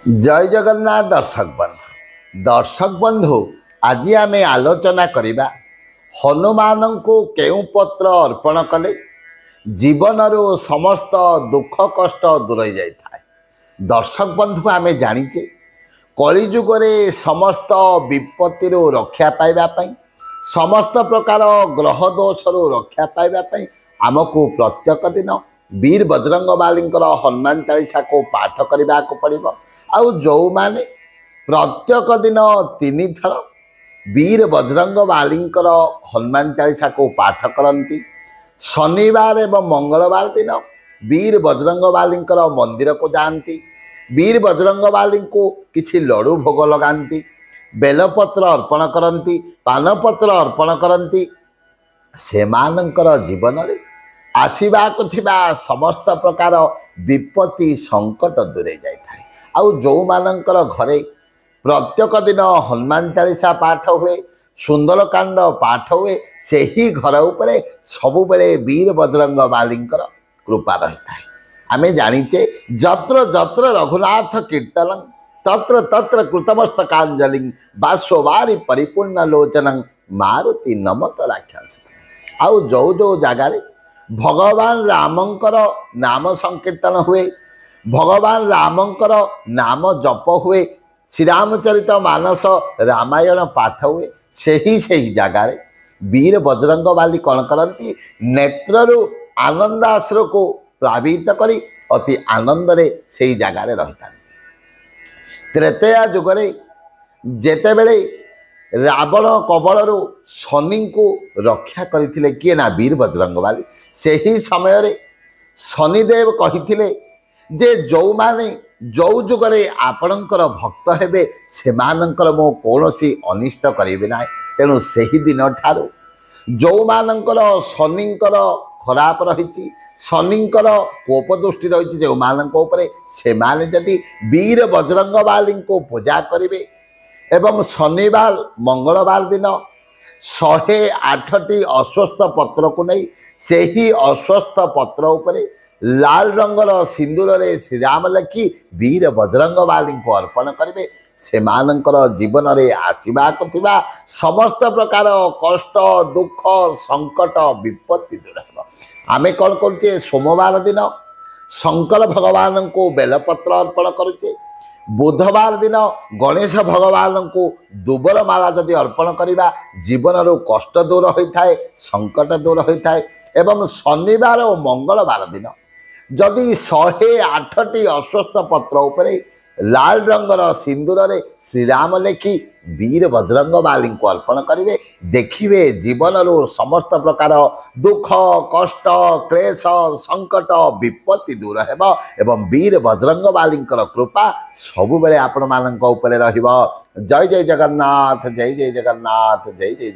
जय जगन्नाथ दर्शक बंधु आज आम आलोचना करिबा हनुमान को केउ पत्र अर्पण कले जीवन समस्त दुख कष्ट दूर जाए। दर्शक बंधु आम जाचे कलिजुगे समस्त विपत्ति रक्षा पाइबापी समस्त प्रकार ग्रह दोषर रक्षा पाइबापी आमको प्रत्येक दिन वीर बजरंग बालींकर हनुमान चालीसा को पाठ करने को पड़ो। आउ जो माने प्रत्येक दिन 3 थर वीर बजरंग बालींकर हनुमान चालीसा को पाठ करती शनिवार एवं मंगलवार दिन वीर बजरंग बालींकर मंदिर को जाती वीर बजरंग बाली को किछि लड्डू भोग लगाती बेलपत्र अर्पण करती पानपत्र अर्पण करती सेमानंकर जीवन रे आसवाक समस्त प्रकार विपत्ति संकट दूरे जाए। आउ जो मानकर घरे प्रत्येक दिन हनुमान चालीसा पाठ हुए सुंदरकांड पाठ हुए से ही घर उपरे सबुबले वीर बजरंग बालींकर कृपा रही है। आमे जानिचे जत्र जत्र रघुनाथ कीर्तन तत्र तत्र कृतमस्तकांजलि बाष्पवारी परिपूर्ण लोचन मारुति नमत राक्षस। आउ जो जो जगार भगवान रामंकर नाम संकीर्तन हुए भगवान रामंकर नाम जप हुए श्री रामचरित मानस रामायण पाठ हुए से ही जगार वीर बजरंग बाली कौन करती नेत्रु आनंदाश्र को प्लावित करी अति आनंद रे से जगार रही। त्रेतया जुगरे जेतेबेले रावण कबल शनि को रक्षा करते किए ना वीर बजरंग बाली से ही समय रे शनिदेव कही जे जो माने जो जुगरे आपणकर भक्त हेबे से मानकर मो कौनसी अनिष्ट करेबे ना। तेणु से ही दिन ठारू जो मानकर शनिंकर खराब रही शनिंकर कोप दृष्टि रही जो मानक उपरे से माने जदि वीर बजरंग बाली को पूजा करेंगे एवं शनिवार मंगलवार दिन 108टी अश्वस्थ पत्र को नहीं से ही अश्वस्थ पत्र उपरे लाल रंगर सिंदूर रे श्री राम लिखि वीर बजरंग बाली को अर्पण करेंगे से मानकर जीवन रे आसवाक समस्त प्रकार कष्ट दुख संकट विपत्ति दूर हो। आमे कौन करुचे सोमवार दिन शंकर भगवान को बेलपत्र अर्पण करुचे बुधवार दिन गणेश भगवान को दुबर माला जदि अर्पण करवा जीवन रो कष्ट दूर होता है संकट दूर होता है। एवं शनिवार और मंगलवार दिन जदि 108टी अश्वस्थ पत्र उपरे लाल रंगर सिंदूर रे श्रीराम लिखि वीर बजरंग बाली को अर्पण करेंगे देखिए जीवन रो समस्त प्रकार दुख कष्ट क्लेश संकट विपत्ति दूर हेबो एवं वीर बजरंग बाली कृपा सबुबले आपण मानक उपरे रहिबो। जय जय जगन्नाथ जय जय जगन्नाथ जय जय।